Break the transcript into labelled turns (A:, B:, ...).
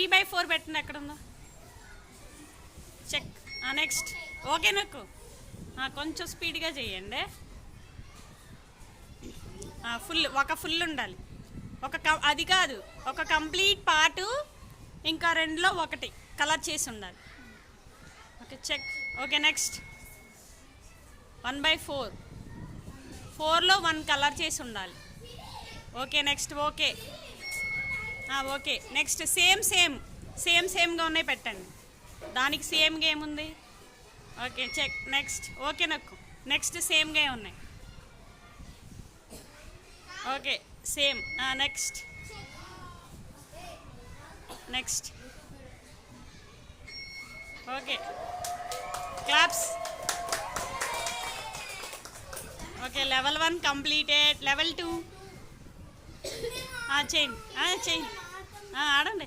A: 3/4 పెట్టండి ఎక్కడ ఉందో చెక్. నెక్స్ట్ ఓకే నాకు కొంచెం స్పీడ్గా చేయండి. ఫుల్ ఉండాలి. అది కాదు, ఒక కంప్లీట్ పార్టు ఇంకా 2లో 1 కలర్ చేసి ఉండాలి. Okay check. ఓకే నెక్స్ట్ 1/4 4లో 1 కలర్ చేసి ఉండాలి. Okay next. Okay okay next సేమ్గా ఉన్నాయి పెట్టండి. దానికి సేమ్గా ఏముంది? Okay check. నెక్స్ట్ ఓకే నాకు నెక్స్ట్ సేమ్గా ఉన్నాయి. Okay same. Next okay claps. Okay level 1 completed. Level 2 చేయండి ఆడండి.